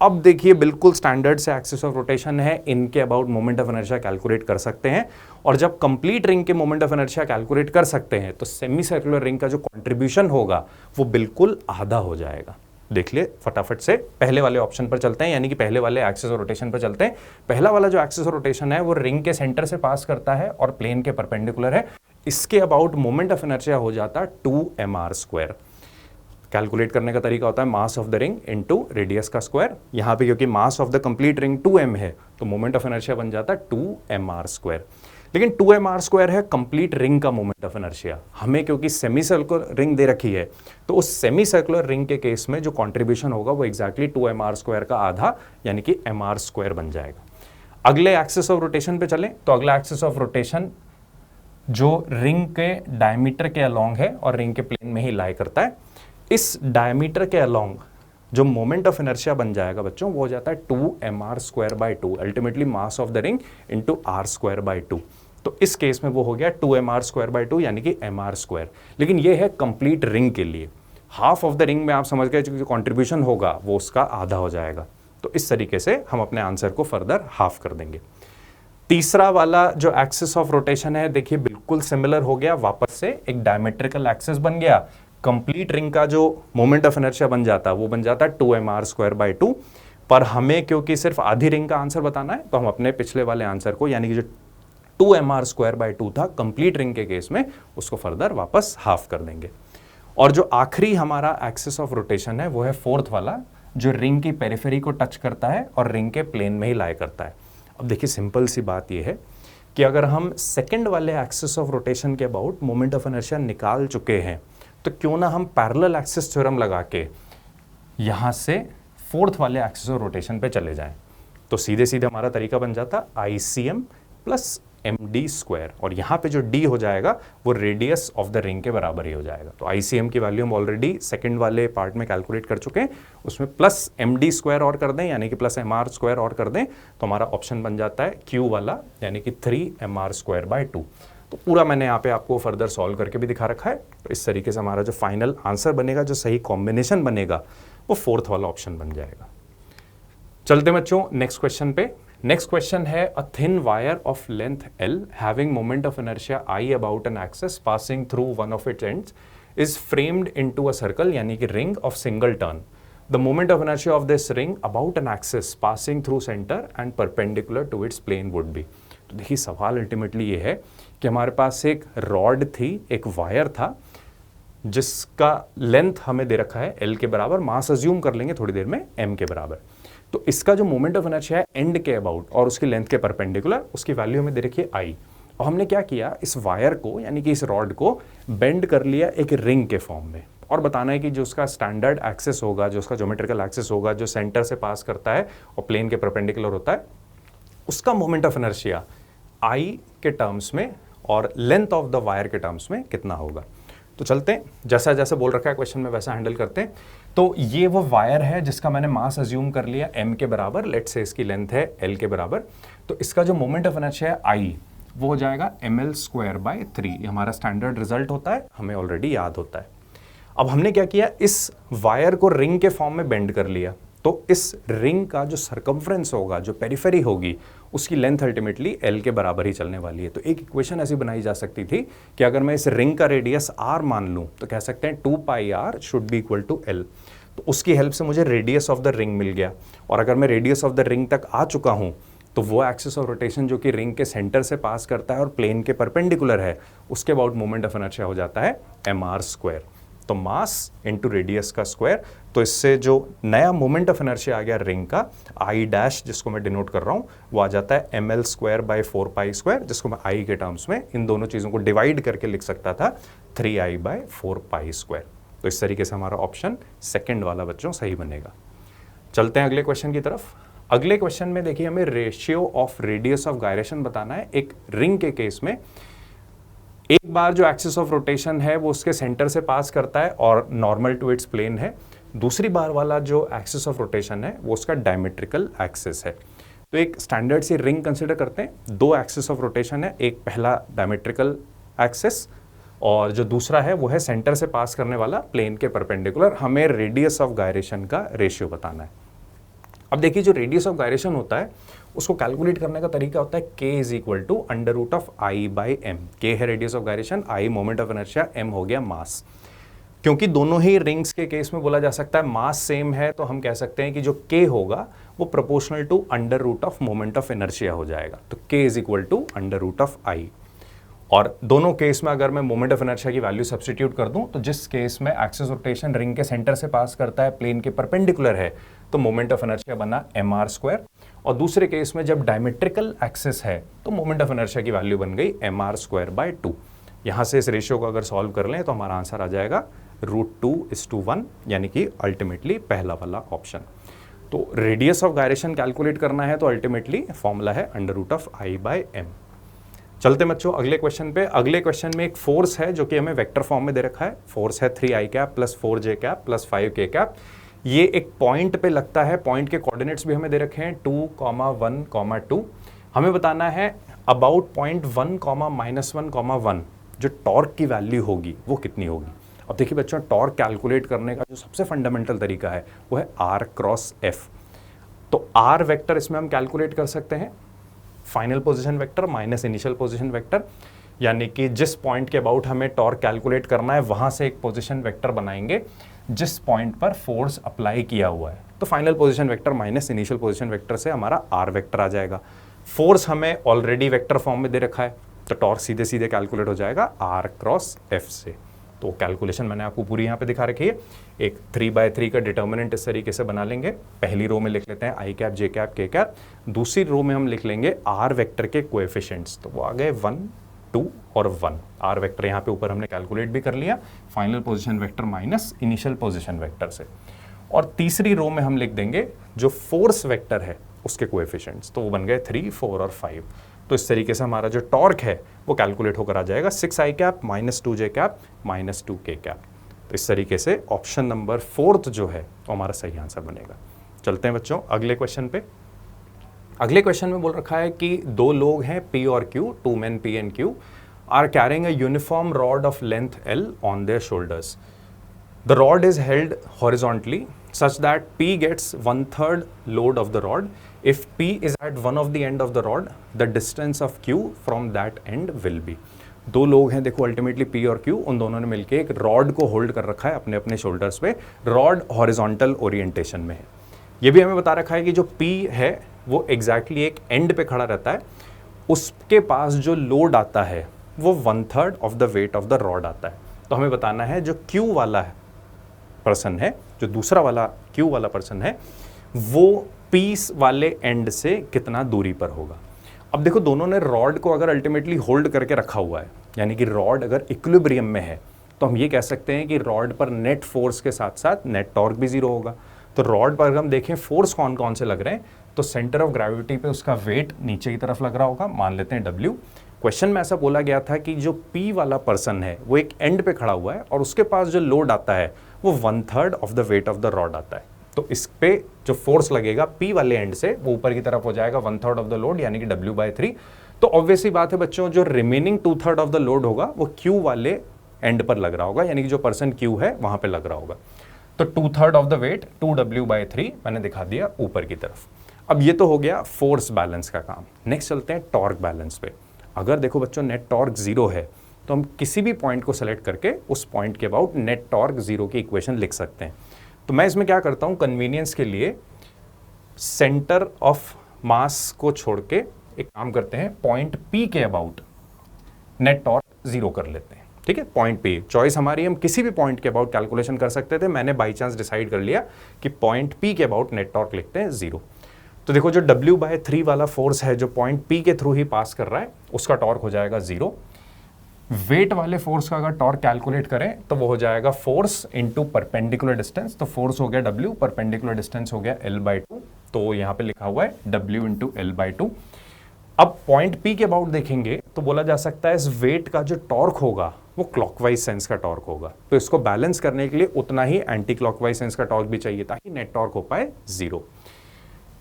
अब देखिए बिल्कुल स्टैंडर्ड से एक्सिस ऑफ रोटेशन है, इनके about moment of inertia calculate कर सकते हैं। और जब कंप्लीट रिंग के मोमेंट ऑफ इनर्शिया कैलकुलेट कर सकते हैं तो सेमी सर्कुलर रिंग का जो कंट्रीब्यूशन होगा वो बिल्कुल आधा हो जाएगा। देख लिए फटाफट से पहले वाले ऑप्शन पर चलते हैं, यानी कि पहले वाले एक्सिस ऑफ रोटेशन पर चलते हैं। पहला वाला जो एक्सिस ऑफ रोटेशन है वो रिंग के सेंटर से पास करता है और प्लेन के परपेंडिकुलर है। इसके अबाउट मोमेंट ऑफ इनर्शिया हो जाता 2mr²। कैलकुलेट करने का तरीका होता है mass of the ring into radius का स्क्वायर। यहाँ पे क्योंकि mass of the complete ring 2m है तो मोमेंट ऑफ इनर्शिया बन जाता 2mr²। लेकिन 2mr² है कंप्लीट रिंग का मोमेंट ऑफ इनर्शिया। हमें क्योंकि सेमी सर्कुलर रिंग दे रखी है तो उस सेमी सर्कुलर रिंग के केस में जो कंट्रीब्यूशन होगा वो एग्जैक्टली 2mr² का आधा, यानी कि mr² बन जाएगा। अगले एक्सिस ऑफ रोटेशन पे चलें तो अगला एक्सिस ऑफ रोटेशन जो रिंग के डायमीटर के अलोंग है और रिंग के प्लेन में ही लाई करता है। इस डायमीटर के अलोंग जो मोमेंट ऑफ इनर्शिया बन जाएगा बच्चों, वो हो जाता है 2mr²/2, ultimately mass of the ring into r²/2। तो इस केस में वो हो गया 2mr²/2 यानी कि mr²। लेकिन ये है कंप्लीट रिंग के लिए। हाफ ऑफ द रिंग में आप समझ गए जो कॉन्ट्रीब्यूशन होगा वो उसका आधा हो जाएगा। तो इस तरीके से हम अपने आंसर को फर्दर हाफ कर देंगे। तीसरा वाला जो एक्सिस ऑफ रोटेशन है, देखिए बिल्कुल सिमिलर हो गया, वापस से एक डायमेट्रिकल एक्सिस बन गया। कंप्लीट रिंग का जो मोमेंट ऑफ इनर्शिया बन जाता है वो बन जाता है 2mr²/2। पर हमें क्योंकि सिर्फ आधी रिंग का आंसर बताना है, तो हम अपने पिछले वाले आंसर को यानी कि जो 2mr²/2 था कंप्लीट रिंग के केस में, उसको फर्दर वापस हाफ कर देंगे। और जो आखिरी हमारा एक्सिस ऑफ रोटेशन है वो है फोर्थ वाला, जो रिंग की पेरिफेरी को टच करता है और रिंग के प्लेन में ही लाई करता है। अब देखिए सिंपल सी बात ये है कि अगर हम सेकंड वाले एक्सिस ऑफ रोटेशन के अबाउट मोमेंट ऑफ इनर्शिया निकाल चुके हैं, तो क्यों ना हम पैरेलल एक्सिस थ्योरम लगा के यहां से फोर्थ वाले एक्सिस ऑफ रोटेशन पे चले जाएं। तो सीधे सीधे हमारा तरीका बन जाता ICM प्लस md², और यहाँ पे जो d हो जाएगा वो रेडियस ऑफ द रिंग के बराबर ही हो जाएगा। तो ICM की वैल्यू हम ऑलरेडी सेकंड वाले पार्ट में कैलकुलेट कर चुके हैं, उसमें प्लस md² और कर दें यानी कि प्लस mr² और कर दें, तो हमारा ऑप्शन बन जाता है Q वाला यानी कि 3mr²/2। तो पूरा मैंने यहाँ पे आपको फर्दर सॉल्व करके भी दिखा रखा है। तो इस तरीके से हमारा जो फाइनल आंसर बनेगा, जो सही कॉम्बिनेशन बनेगा, वो फोर्थ वाला ऑप्शन बन जाएगा। चलते बच्चों नेक्स्ट क्वेश्चन पे। नेक्स्ट क्वेश्चन है, a thin wire of length L having moment of inertia I about an axis passing through one of its ends is framed into a circle यानी कि ring of single turn. The moment of inertia of this ring about an axis passing through centre and perpendicular to its plane would be. तो देखिए सवाल ultimately ये है कि हमारे पास एक रॉड थी, एक वायर था, जिसका लेंथ हमें दे रखा है L के बराबर, मास अज्यूम कर लेंगे थोड़ी देर में M के बराबर। तो इसका जो मोमेंट ऑफ इनर्शिया है एंड के अबाउट और उसकी लेंथ के परपेंडिकुलर, उसकी वैल्यू हमें दे रखी है I। और हमने क्या किया, इस वायर को यानी कि इस रॉड को बेंड कर लिया एक रिंग के फॉर्म में, और बताना है कि जो उसका स्टैंडर्ड एक्सिस होगा, जो उसका ज्योमेट्रिकल एक्सिस होगा, जो सेंटर से पास करता है और प्लेन के परपेंडिकुलर होता है, उसका मोमेंट ऑफ इनर्शिया I के टर्म्स में और लेंथ ऑफ द वायर के टर्म्स में कितना होगा। तो चलते हैं, जैसा जैसा बोल रखा है क्वेश्चन में वैसा हैंडल करते हैं। तो ये वो वायर है जिसका मैंने मास अज्यूम कर लिया M के बराबर, लेट्स से इसकी लेंथ है L के बराबर। तो इसका जो मोमेंट ऑफ इनर्शिया है I, वो हो जाएगा ml²/3। ये हमारा स्टैंडर्ड रिजल्ट होता है, हमें ऑलरेडी याद होता है। अब हमने क्या किया, इस वायर को रिंग के फॉर्म में बेंड कर लिया। तो इस रिंग का जो सरकमफ्रेंस होगा, जो पेरिफेरी होगी, उसकी लेंथ अल्टीमेटली L के बराबर ही चलने वाली है। तो एक इक्वेशन ऐसी बनाई जा सकती थी कि अगर मैं इस रिंग का रेडियस r मान लूं, तो कह सकते हैं 2πr should be equal to L। तो उसकी हेल्प से मुझे रेडियस ऑफ द रिंग मिल गया, और अगर मैं रेडियस ऑफ द रिंग तक आ चुका हूं, तो वो एक्सिस ऑफ रोटेशन जो कि रिंग के सेंटर से पास करता है और प्लेन के परपेंडिकुलर है, उसके अबाउट मोमेंट ऑफ इनर्शिया हो जाता है mr²। तो मास इंटू रेडियस का स्क्वायर। तो इससे जो नया मोमेंट ऑफ इनर्शिया आ गया रिंग का, I' जिसको मैं डिनोट कर रहा हूं, वो आ जाता है ml²/4π², जिसको मैं I के टर्म्स में इन दोनों चीज़ों को डिवाइड करके लिख सकता था 3I/4π²। तो इस तरीके से हमारा ऑप्शन सेकंड वाला बच्चों सही बनेगा। चलते हैं अगले क्वेश्चन की तरफ। अगले क्वेश्चन में देखिए हमें ratio of radius of gyration बताना है। एक रिंग के केस में एक बार जो एक्सिस ऑफ रोटेशन है वो उसके सेंटर से पास करता है और नॉर्मल टू इट्स प्लेन है। दूसरी बार वाला जो एक्सिस ऑफ रोटेशन है वो उसका डायमेट्रिकल एक्सिस है। तो एक स्टैंडर्ड सी रिंग कंसिडर करते हैं। दो एक्सिस ऑफ रोटेशन है, एक पहला डायमेट्रिकल एक्सिस और जो दूसरा है वो है सेंटर से पास करने वाला प्लेन के परपेंडिकुलर। हमें रेडियस ऑफ गायरेशन का रेशियो बताना है। अब देखिए जो रेडियस ऑफ गायरेशन होता है उसको कैलकुलेट करने का तरीका होता है k is equal to √I/m। k है radius of gyration, I moment of inertia, m हो गया मास। क्योंकि दोनों ही रिंग्स के केस में बोला जा सकता है मास सेम है, तो हम कह सकते हैं कि जो k होगा वो proportional to √ moment of inertia हो जाएगा। तो k is equal to √I। और दोनों केस में अगर मैं मोमेंट ऑफ इनर्शिया की वैल्यू सब्स्टिट्यूट कर दूं, तो जिस केस में एक्सिस रोटेशन रिंग के सेंटर से पास करता है, प्लेन के परपेंडिकुलर है, तो मोमेंट ऑफ इनर्शिया बना mr²। और दूसरे केस में जब डायमेट्रिकल एक्सिस है तो मोमेंट ऑफ इनर्शिया की वैल्यू बन गई mr²/2। यहाँ से इस रेशियो को अगर सॉल्व कर लें तो हमारा आंसर आ जाएगा √2:1, यानी कि अल्टीमेटली पहला वाला ऑप्शन। तो रेडियस ऑफ गायरेशन कैलकुलेट करना है तो अल्टीमेटली फॉर्मूला है √I/m। चलते बच्चों अगले क्वेश्चन पे। अगले क्वेश्चन में एक फोर्स है जो कि हमें वेक्टर फॉर्म में दे रखा है। फोर्स है 3i cap plus 4j cap plus 5k cap. ये एक पॉइंट पे लगता है। पॉइंट के कोऑर्डिनेट्स भी हमें दे रखे हैं 2, 1, 2। हमें बताना है अबाउट पॉइंट 1, -1, 1 जो टॉर्क की वैल्यू होगी वो कितनी होगी। अब देखिए बच्चों, टॉर्क कैलकुलेट करने का जो सबसे फंडामेंटल तरीका है वो है r क्रॉस f। तो r वेक्टर इसमें हम कैलकुलेट कर सकते हैं, final position vector minus initial position vector, यानी कि जिस पॉइंट के अबाउट हमें टॉर्क कैलकुलेट करना है वहां से एक पोजीशन वेक्टर बनाएंगे जिस पॉइंट पर फोर्स अप्लाई किया हुआ है। तो final position vector minus initial position vector से हमारा r वेक्टर आ जाएगा। फोर्स हमें ऑलरेडी वेक्टर फॉर्म में दे रखा है, तो टॉर्क सीधे सीधे कैलकुलेट हो जाएगा r क्रॉस f से। तो कैलकुलेशन मैंने आपको पूरी यहाँ पे दिखा रखी है। एक 3/3 का डिटर्मिनेंट इस तरीके से बना लेंगे। पहली रो में लिख लेते हैं i cap, j cap, k cap. दूसरी रो में हम लिख लेंगे r वेक्टर के कोएफिशिएंट्स। तो वो आ गए 1, 2 और 1। r वेक्टर यहाँ पे ऊपर हमने कैलकुलेट भी कर लिया, final position vector minus initial position vector से। और तीसरी रो में हम लिख देंगे जो फोर्स वेक्टर है उसके कोएफिशिएंट्स। तो वो बन गए 3, 4 और 5। तो इस तरीके से हमारा जो टॉर्क है वो कैलकुलेट होकर आ जाएगा 6i cap minus 2j cap minus 2k cap. तो इस तरीके से ऑप्शन नंबर 4 जो है वो हमारा सही आंसर बनेगा। चलते हैं बच्चों अगले क्वेश्चन पे। अगले क्वेश्चन में बोल रखा है कि दो लोग हैं P और Q, 2 men P and Q are carrying a uniform rod of length L on their shoulders. The rod is held horizontally such that P gets 1/3 load of the rod. If P is at one of the end of the rod, the distance of Q from that end will be. दो लोग हैं, देखो ultimately P और Q, उन दोनों ने मिलके एक रॉड को होल्ड कर रखा है अपने अपने शोल्डर्स पे। रॉड हॉरिजॉन्टल ओरिएंटेशन में है। ये भी हमें बता रखा है कि जो P है वो एग्जैक्टली एक एंड पे खड़ा रहता है, उसके पास जो लोड आता है वो 1/3 of the weight of the rod आता है। तो हमें बताना है जो Q वाला पर्सन है, जो दूसरा वाला Q वाला पर्सन है, वो पीस वाले एंड से कितना दूरी पर होगा। अब देखो दोनों ने रॉड को अगर अल्टीमेटली होल्ड करके रखा हुआ है, यानी कि रॉड अगर इक्विलिब्रियम में है, तो हम ये कह सकते हैं कि रॉड पर नेट फोर्स के साथ साथ नेट टॉर्क भी जीरो होगा। तो रॉड पर अगर हम देखें फोर्स कौन कौन से लग रहे हैं, तो सेंटर ऑफ ग्रेविटी पे उसका वेट नीचे की तरफ लग रहा होगा, मान लेते हैं W। क्वेश्चन में ऐसा बोला गया था कि जो P वाला पर्सन है वो एक एंड पे खड़ा हुआ है और उसके पास जो लोड आता है वो 1/3 of the weight of the rod आता है। तो इस पे जो फोर्स लगेगा P वाले एंड से वो ऊपर की तरफ हो जाएगा 1/3 ऑफ द लोड, यानी कि W/3। तो ऑब्वियसली बात है बच्चों, जो रिमेनिंग 2/3 ऑफ द लोड होगा वो Q वाले एंड पर लग रहा होगा, यानी कि जो पर्सन Q है वहां पे लग रहा होगा। तो 2/3 ऑफ द वेट 2W/3 मैंने दिखा दिया ऊपर की तरफ। अब ये तो हो गया फोर्स बैलेंस का काम। नेक्स्ट चलते हैं टॉर्क बैलेंस पे। अगर देखो बच्चों नेट टॉर्क 0 है तो हम किसी भी पॉइंट को सेलेक्ट करके उस पॉइंट के अबाउट नेट टॉर्क 0 की इक्वेशन लिख सकते हैं। तो मैं इसमें क्या करता हूं, कन्वीनियंस के लिए सेंटर ऑफ मास को छोड़ के एक काम करते हैं, पॉइंट P के अबाउट नेट टॉर्क 0 कर लेते हैं। ठीक है, पॉइंट P चॉइस हमारी, हम किसी भी पॉइंट के अबाउट कैलकुलेशन कर सकते थे। मैंने बाई चांस डिसाइड कर लिया कि पॉइंट P के अबाउट नेट टॉर्क लिखते हैं 0। तो देखो जो W/3 वाला फोर्स है जो पॉइंट P के थ्रू ही पास कर रहा है उसका टॉर्क हो जाएगा 0। वेट वाले फोर्स का अगर टॉर्क कैलकुलेट करें तो वो हो जाएगा फोर्स इनटू परपेंडिकुलर डिस्टेंस। तो फोर्स हो गया W, परपेंडिकुलर डिस्टेंस हो गया L/2। तो यहाँ पे लिखा हुआ है W इंटू L/2। अब पॉइंट P के अबाउट देखेंगे तो बोला जा सकता है इस वेट का जो टॉर्क होगा वो क्लॉकवाइज सेंस का टॉर्क होगा। तो इसको बैलेंस करने के लिए उतना ही एंटी क्लॉकवाइज सेंस का टॉर्क भी चाहिए ताकि नेट टॉर्क हो पाए 0।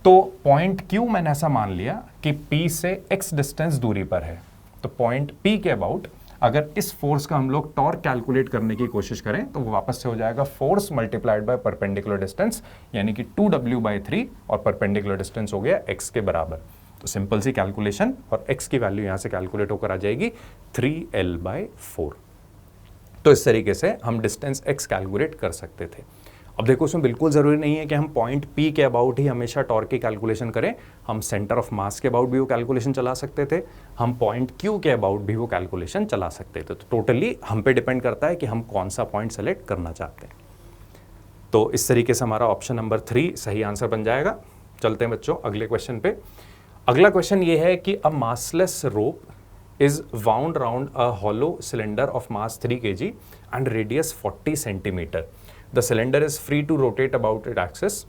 तो पॉइंट Q मैंने ऐसा मान लिया कि P से x डिस्टेंस दूरी पर है। तो पॉइंट P के अबाउट अगर इस फोर्स का हम लोग टॉर्क कैलकुलेट करने की कोशिश करें तो वो वापस से हो जाएगा force multiplied by perpendicular distance, यानी कि 2W/3 और परपेंडिकुलर डिस्टेंस हो गया x के बराबर। तो सिंपल सी कैलकुलेशन और x की वैल्यू यहां से कैलकुलेट होकर आ जाएगी 3L/4। तो इस तरीके से हम डिस्टेंस x कैलकुलेट कर सकते थे। अब देखो उसमें बिल्कुल ज़रूरी नहीं है कि हम पॉइंट P के अबाउट ही हमेशा टॉर्क की कैलकुलेशन करें। हम सेंटर ऑफ मास के अबाउट भी वो कैलकुलेशन चला सकते थे, हम पॉइंट Q के अबाउट भी वो कैलकुलेशन चला सकते थे। तो टोटली हम पे डिपेंड करता है कि हम कौन सा पॉइंट सेलेक्ट करना चाहते हैं। तो इस तरीके से हमारा ऑप्शन नंबर 3 सही आंसर बन जाएगा। चलते हैं बच्चों अगले क्वेश्चन पे। अगला क्वेश्चन ये है कि a massless rope is wound around a hollow cylinder of mass 3 kg and radius 40 centimeter. The cylinder is free to rotate about its axis.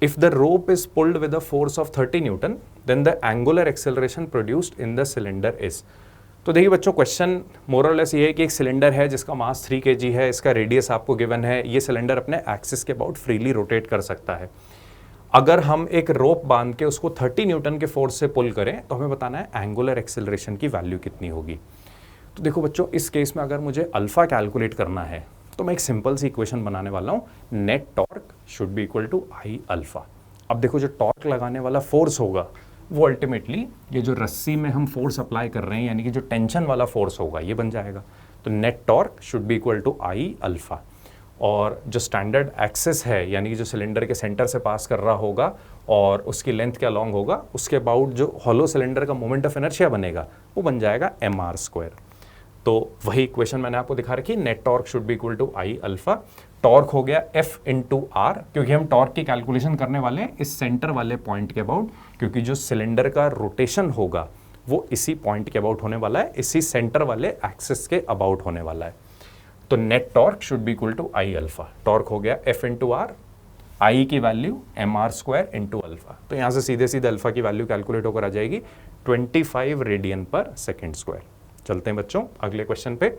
If the rope is pulled with a force of 30 Newton, then the angular acceleration produced in the cylinder is. तो देखिए बच्चों, question मोर और less ये है कि एक cylinder है जिसका मास 3 kg है, इसका रेडियस आपको गिवन है, ये सिलेंडर अपने एक्सिस के अबाउट फ्रीली रोटेट कर सकता है। अगर हम एक रोप बांध के उसको 30 न्यूटन के फोर्स से पुल करें तो हमें बताना है एंगुलर एक्सेलरेशन की वैल्यू कितनी होगी। तो देखो बच्चों, इस केस में अगर मुझे अल्फा कैलकुलेट करना है तो मैं एक सिंपल सी इक्वेशन बनाने वाला हूँ, net torque should be equal to I alpha. अब देखो, जो टॉर्क लगाने वाला फोर्स होगा वो अल्टीमेटली ये जो रस्सी में हम फोर्स अप्लाई कर रहे हैं यानी कि जो टेंशन वाला फोर्स होगा ये बन जाएगा। तो net torque should be equal to I alpha, और जो स्टैंडर्ड एक्सिस है यानी कि जो सिलेंडर के सेंटर से पास कर रहा होगा और उसकी लेंथ के अलॉन्ग होगा, उसके अबाउट जो हॉलो सिलेंडर का मोमेंट ऑफ इनर्शिया बनेगा वो बन जाएगा mr²। तो वही इक्वेशन मैंने आपको दिखा रखी, net torque should be equal to I alpha. Torque हो गया F इंटू आर, क्योंकि हम टॉर्क की कैलकुलेशन करने वाले हैं इस सेंटर वाले पॉइंट के अबाउट, क्योंकि जो सिलेंडर का रोटेशन होगा वो इसी पॉइंट के अबाउट होने वाला है, इसी सेंटर वाले एक्सिस के अबाउट होने वाला है। तो net torque should be equal to I alpha. Torque हो गया F इंटू आर, आई की वैल्यू mr² इंटू अल्फा। तो यहां से सीधे सीधे अल्फा की वैल्यू कैलकुलेट होकर आ जाएगी 25 रेडियन पर सेकेंड स्क्वायर। चलते हैं बच्चों अगले क्वेश्चन पे।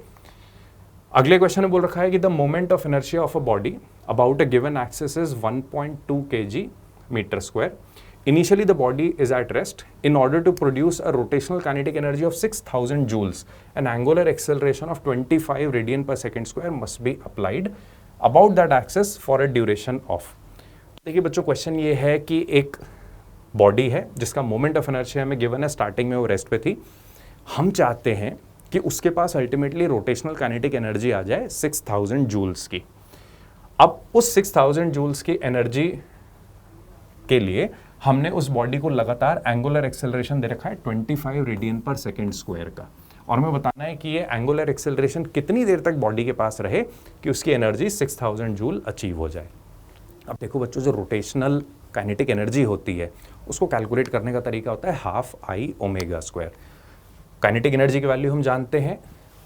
अगले क्वेश्चन में बोल रखा है कि the moment of inertia of a body about a given axis is 1.2 kg metre square. Initially the body is at rest. In order to produce a rotational kinetic energy of 6000 joules, an angular acceleration of 25 radian per second square must be applied about that axis for a duration of। देखिए बच्चों, question ये है कि एक body है जिसका moment of inertia हमें given है, स्टार्टिंग में वो रेस्ट पे थी। हम चाहते हैं कि उसके पास अल्टीमेटली रोटेशनल काइनेटिक एनर्जी आ जाए 6000 जूल्स की। अब उस 6000 जूल्स की एनर्जी के लिए हमने उस बॉडी को लगातार एंगुलर एक्सेलरेशन दे रखा है 25 रेडियन पर सेकेंड स्क्वायर का, और हमें बताना है कि ये एंगुलर एक्सेलरेशन कितनी देर तक बॉडी के पास रहे कि उसकी एनर्जी 6000 जूल अचीव हो जाए। अब देखो बच्चों, जो रोटेशनल काइनेटिक एनर्जी होती है उसको कैलकुलेट करने का तरीका होता है half I omega square. Kinetic energy की वैल्यू हम जानते हैं,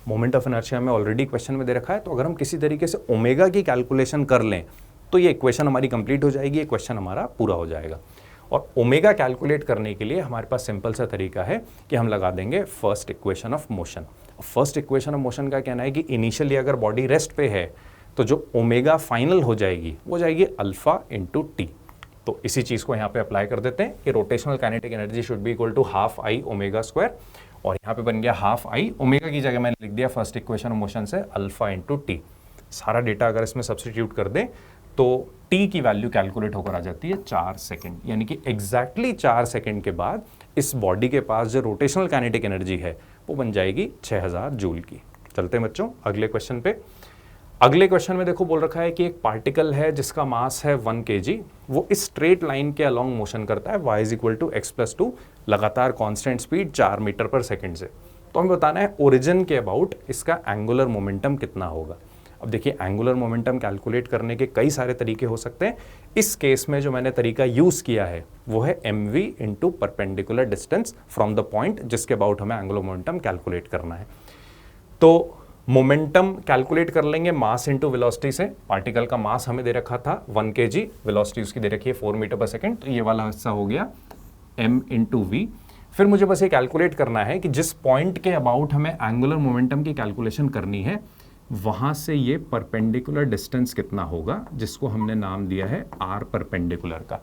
मोमेंट ऑफ इनर्शिया में ऑलरेडी क्वेश्चन में दे रखा है, तो अगर हम किसी तरीके से ओमेगा की कैलकुलेशन कर लें तो ये इक्वेशन हमारी कंप्लीट हो जाएगी, ये क्वेश्चन हमारा पूरा हो जाएगा। और ओमेगा कैलकुलेट करने के लिए हमारे पास सिंपल सा तरीका है कि हम लगा देंगे first equation of motion. First equation of motion का कहना है कि इनिशियली अगर बॉडी रेस्ट पे है तो जो ओमेगा फाइनल हो जाएगी वो जाएगी अल्फा इंटू टी। तो इसी चीज को यहाँ पे अप्लाई कर देते हैं कि rotational kinetic energy should be equal to half I omega square, और यहाँ पे बन गया हाफ आई ओमेगा की जगह मैंने लिख दिया फर्स्ट इक्वेशन ऑफ मोशन से अल्फा इंटू टी। सारा डेटा अगर इसमें सब्स्टिट्यूट कर दें तो टी की वैल्यू कैलकुलेट होकर आ जाती है 4 सेकंड, यानी कि एग्जैक्टली 4 सेकंड के बाद इस बॉडी के पास जो रोटेशनल काइनेटिक एनर्जी है वो बन जाएगी 6000 जूल की। चलते हैं बच्चों अगले क्वेश्चन पे। अगले क्वेश्चन में देखो बोल रखा है कि एक पार्टिकल है जिसका मास है 1 kg, वो इस स्ट्रेट लाइन के अलोंग मोशन करता है y is equal to x+2, लगातार कांस्टेंट स्पीड 4 मीटर पर सेकंड से। तो हमें बताना है ओरिजिन के अबाउट इसका एंगुलर मोमेंटम कितना होगा। अब देखिए, एंगुलर मोमेंटम कैलकुलेट करने के कई सारे तरीके हो सकते हैं। इस केस में जो मैंने तरीका यूज किया है वो है mv into perpendicular distance from the point जिसके अबाउट हमें एंगुलर मोमेंटम कैलकुलेट करना है। तो मोमेंटम कैलकुलेट कर लेंगे मास इंटू वेलोसिटी से। पार्टिकल का मास हमें दे रखा था 1 kg, वेलोसिटी उसकी दे रखी है 4 मीटर पर सेकेंड, तो ये वाला हिस्सा हो गया m इंटू वी। फिर मुझे बस ये कैलकुलेट करना है कि जिस पॉइंट के अबाउट हमें एंगुलर मोमेंटम की कैलकुलेशन करनी है वहां से ये परपेंडिकुलर डिस्टेंस कितना होगा, जिसको हमने नाम दिया है r परपेंडिकुलर का।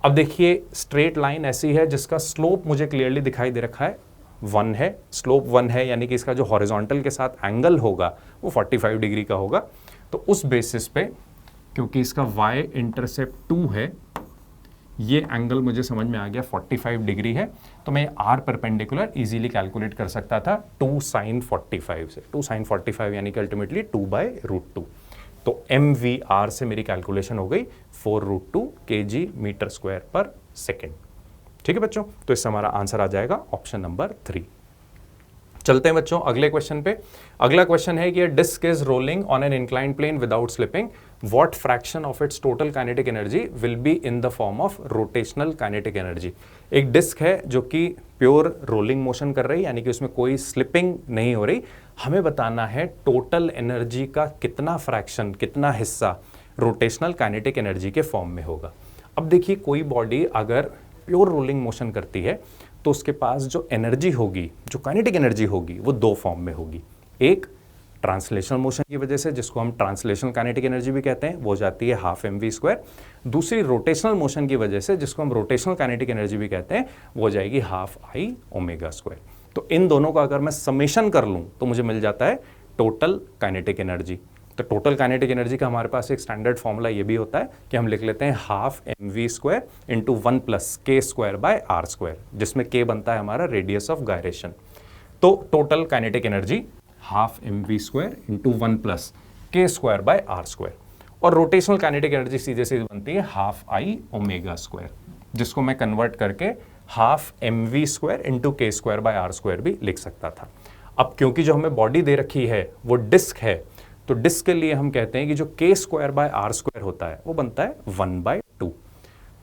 अब देखिए, स्ट्रेट लाइन ऐसी है जिसका स्लोप मुझे क्लियरली दिखाई दे रखा है 1 है, स्लोप 1 है, यानी कि इसका जो हॉरिजॉन्टल के साथ एंगल होगा वो 45 डिग्री का होगा। तो उस बेसिस पे, क्योंकि इसका y इंटरसेप्ट 2 है, ये एंगल मुझे समझ में आ गया 45 डिग्री है, तो मैं r परपेंडिकुलर इजीली कैलकुलेट कर सकता था 2 sin 45 से। 2 sin 45 यानी कि अल्टीमेटली 2/√2। तो mvr से मेरी कैलकुलेशन हो गई 4√2 kg मीटर स्क्वायर पर सेकेंड। ठीक है बच्चों, तो इससे हमारा आंसर आ जाएगा ऑप्शन नंबर 3। चलते हैं बच्चों अगले क्वेश्चन पे। अगला क्वेश्चन है कि disk is rolling on an inclined plane without slipping, what fraction of its total kinetic energy will be in the form of rotational kinetic energy. एक डिस्क है जो कि प्योर रोलिंग मोशन कर रही है, यानी कि उसमें कोई स्लिपिंग नहीं हो रही। हमें बताना है टोटल एनर्जी का कितना फ्रैक्शन, कितना हिस्सा रोटेशनल काइनेटिक एनर्जी के फॉर्म में होगा। अब देखिए, कोई बॉडी अगर प्योर रोलिंग मोशन करती है तो उसके पास जो एनर्जी होगी, जो काइनेटिक एनर्जी होगी, वो दो फॉर्म में होगी। एक ट्रांसलेशनल मोशन की वजह से, जिसको हम ट्रांसलेशनल काइनेटिक एनर्जी भी कहते हैं, वो जाती है हाफ mv²। दूसरी रोटेशनल मोशन की वजह से, जिसको हम रोटेशनल काइनेटिक एनर्जी भी कहते हैं, वो जाएगी हाफ I ω²। तो इन दोनों का अगर मैं समेशन कर लूं तो मुझे मिल जाता है टोटल काइनेटिक एनर्जी। तो टोटल काइनेटिक एनर्जी का हमारे पास एक स्टैंडर्ड फॉर्मूला ये भी होता है कि हम लिख लेते हैं हाफ mv² इंटू 1 + k²/r², जिसमें k बनता है हमारा रेडियस ऑफ गायरेशन। तो total kinetic energy half mv² into 1 + k²/r²। और रोटेशनल काइनेटिक एनर्जी सीधे सीधे बनती है हाफ I ω², जिसको मैं कन्वर्ट करके हाफ mv² इंटू k²/r² भी लिख सकता था। अब क्योंकि जो हमें बॉडी दे रखी है वो डिस्क है, तो डिस्क के लिए हम कहते हैं कि जो k²/r² होता है वो बनता है 1/2।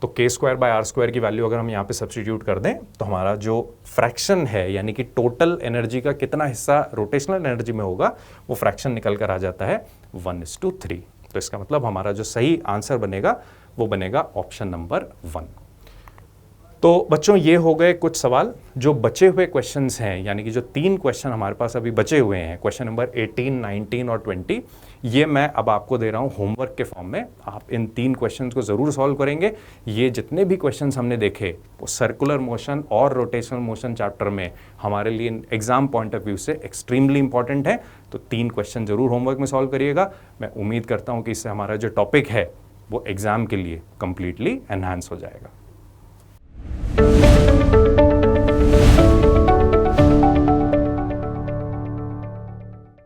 तो k²/r² की वैल्यू अगर हम यहाँ पे सब्स्टिट्यूट कर दें तो हमारा जो फ्रैक्शन है, यानी कि टोटल एनर्जी का कितना हिस्सा रोटेशनल एनर्जी में होगा, वो फ्रैक्शन निकल कर आ जाता है 1:3। तो इसका मतलब हमारा जो सही आंसर बनेगा वो बनेगा ऑप्शन नंबर 1। तो बच्चों ये हो गए कुछ सवाल। जो बचे हुए क्वेश्चंस हैं, यानी कि जो 3 क्वेश्चन हमारे पास अभी बचे हुए हैं, क्वेश्चन नंबर 18, 19 और 20, ये मैं अब आपको दे रहा हूँ होमवर्क के फॉर्म में। आप इन 3 क्वेश्चंस को ज़रूर सॉल्व करेंगे। ये जितने भी क्वेश्चंस हमने देखे वो सर्कुलर मोशन और रोटेशनल मोशन चैप्टर में हमारे लिए एग्जाम पॉइंट ऑफ व्यू से एक्सट्रीमली इंपॉर्टेंट है। तो 3 क्वेश्चन ज़रूर होमवर्क में सॉल्व करिएगा। मैं उम्मीद करता हूँ कि इससे हमारा जो टॉपिक है वो एग्ज़ाम के लिए कम्प्लीटली एनहांस हो जाएगा।